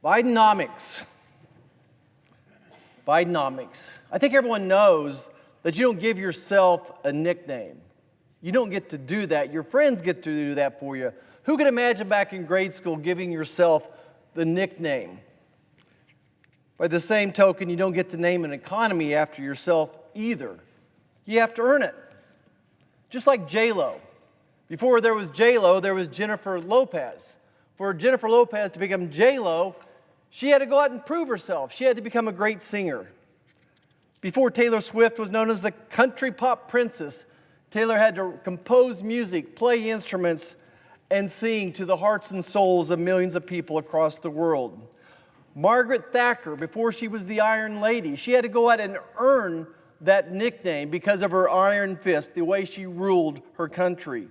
Bidenomics. Bidenomics. I think everyone knows that you don't give yourself a nickname. You don't get to do that. Your friends get to do that for you. Who could imagine back in grade school giving yourself the nickname? By the same token, you don't get to name an economy after yourself either. You have to earn it. Just like J-Lo. Before there was J-Lo, there was Jennifer Lopez. For Jennifer Lopez to become J-Lo, she had to go out and prove herself. She had to become a great singer. Before Taylor Swift was known as the country pop princess, Taylor had to compose music, play instruments, and sing to the hearts and souls of millions of people across the world. Margaret Thatcher, before she was the Iron Lady, she had to go out and earn that nickname because of her iron fist, the way she ruled her country.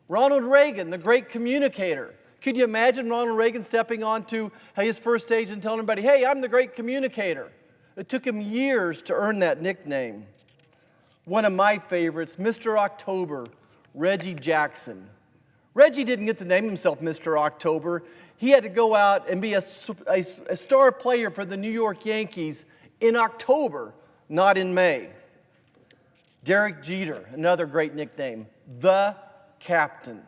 Ronald Reagan, the great communicator. Could you imagine Ronald Reagan stepping onto his first stage and telling everybody, hey, I'm the great communicator? It took him years to earn that nickname. One of my favorites, Mr. October, Reggie Jackson. Reggie didn't get to name himself Mr. October. He had to go out and be a star player for the New York Yankees in October, not in May. Derek Jeter, another great nickname, the Captain.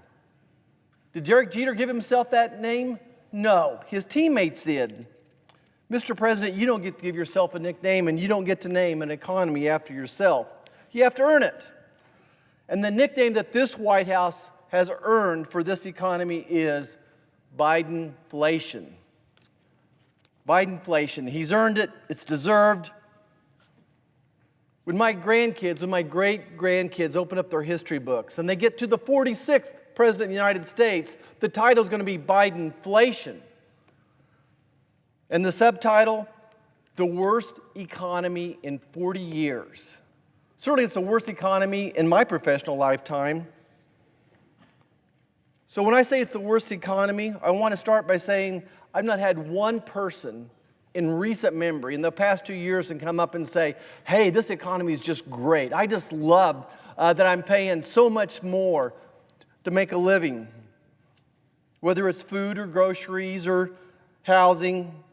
Did Derek Jeter give himself that name? No, his teammates did. Mr. President, you don't get to give yourself a nickname, and you don't get to name an economy after yourself. You have to earn it. And the nickname that this White House has earned for this economy is Bidenflation. Bidenflation. He's earned it. It's deserved. When my great-grandkids open up their history books and they get to the 46th President of the United States, the title is going to be Bidenflation. And the subtitle, The Worst Economy in 40 Years. Certainly it's the worst economy in my professional lifetime. So when I say it's the worst economy, I want to start by saying I've not had one person in recent memory in the past 2 years and come up and say, hey, this economy is just great. I just love that I'm paying so much more to make a living. Whether it's food or groceries or housing,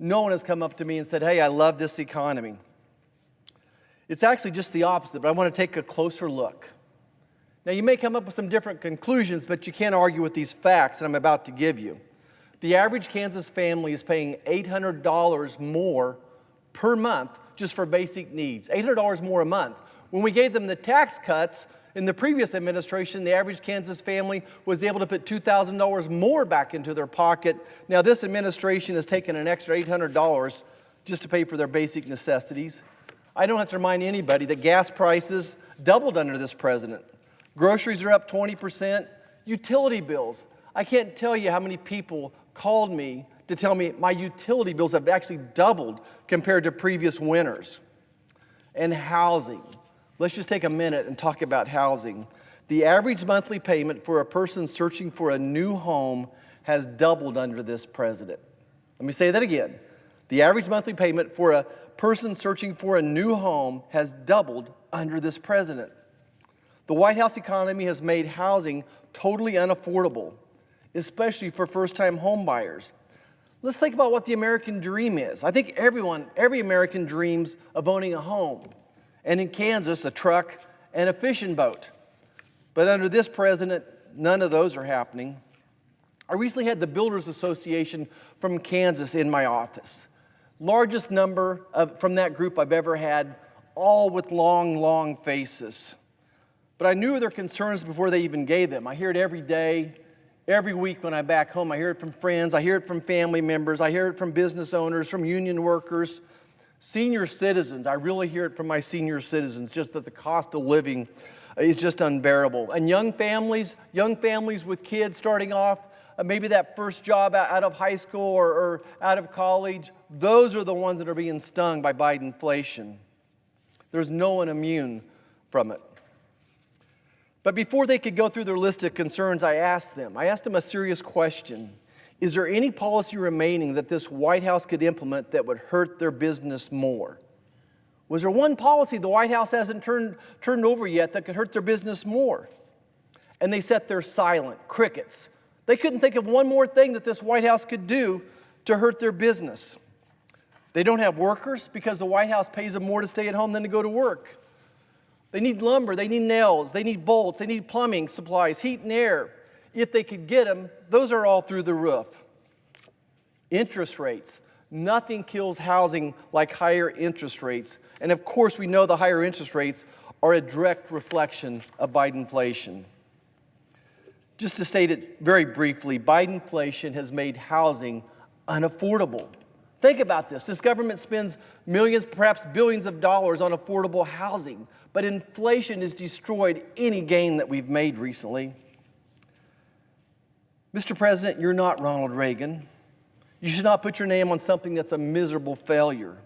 no one has come up to me and said, hey, I love this economy. It's actually just the opposite, but I want to take a closer look. Now, you may come up with some different conclusions, but you can't argue with these facts that I'm about to give you. The average Kansas family is paying $800 more per month just for basic needs. $800 more a month. When we gave them the tax cuts in the previous administration, the average Kansas family was able to put $2,000 more back into their pocket. Now, this administration has taken an extra $800 just to pay for their basic necessities. I don't have to remind anybody that gas prices doubled under this president. Groceries are up 20%. Utility bills. I can't tell you how many people called me to tell me my utility bills have actually doubled compared to previous winters. And housing. Let's just take a minute and talk about housing. The average monthly payment for a person searching for a new home has doubled under this president. Let me say that again. The average monthly payment for a person searching for a new home has doubled under this president. The White House economy has made housing totally unaffordable, especially for first-time home buyers. Let's think about what the American dream is. I think every American dreams of owning a home, and in Kansas, a truck and a fishing boat. But under this president, none of those are happening. I recently had the Builders Association from Kansas in my office. Largest number from that group I've ever had, all with long, long faces. But I knew their concerns before they even gave them. I hear it every day, every week when I'm back home. I hear it from friends, I hear it from family members, I hear it from business owners, from union workers, senior citizens. I really hear it from my senior citizens, just that the cost of living is just unbearable. And young families with kids starting off, maybe that first job out of high school or out of college, those are the ones that are being stung by Bidenflation. There's no one immune from it. But before they could go through their list of concerns, I asked them a serious question. Is there any policy remaining that this White House could implement that would hurt their business more? Was there one policy the White House hasn't turned over yet that could hurt their business more? And they sat there silent, crickets. They couldn't think of one more thing that this White House could do to hurt their business. They don't have workers because the White House pays them more to stay at home than to go to work. They need lumber, they need nails, they need bolts, they need plumbing supplies, heat and air. If they could get them, those are all through the roof. Interest rates. Nothing kills housing like higher interest rates. And of course, we know the higher interest rates are a direct reflection of Bidenflation. Just to state it very briefly, Bidenflation has made housing unaffordable. Think about this. This government spends millions, perhaps billions of dollars on affordable housing, but inflation has destroyed any gain that we've made recently. Mr. President, you're not Ronald Reagan. You should not put your name on something that's a miserable failure.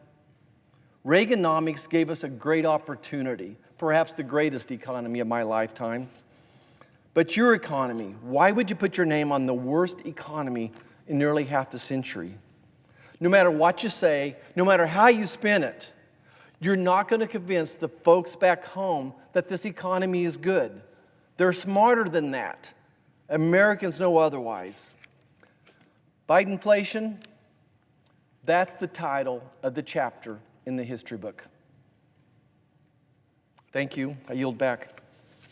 Reaganomics gave us a great opportunity, perhaps the greatest economy of my lifetime. But your economy, why would you put your name on the worst economy in nearly half a century? No matter what you say, no matter how you spin it, you're not going to convince the folks back home that this economy is good. They're smarter than that. Americans know otherwise. Bidenflation, that's the title of the chapter in the history book. Thank you. I yield back.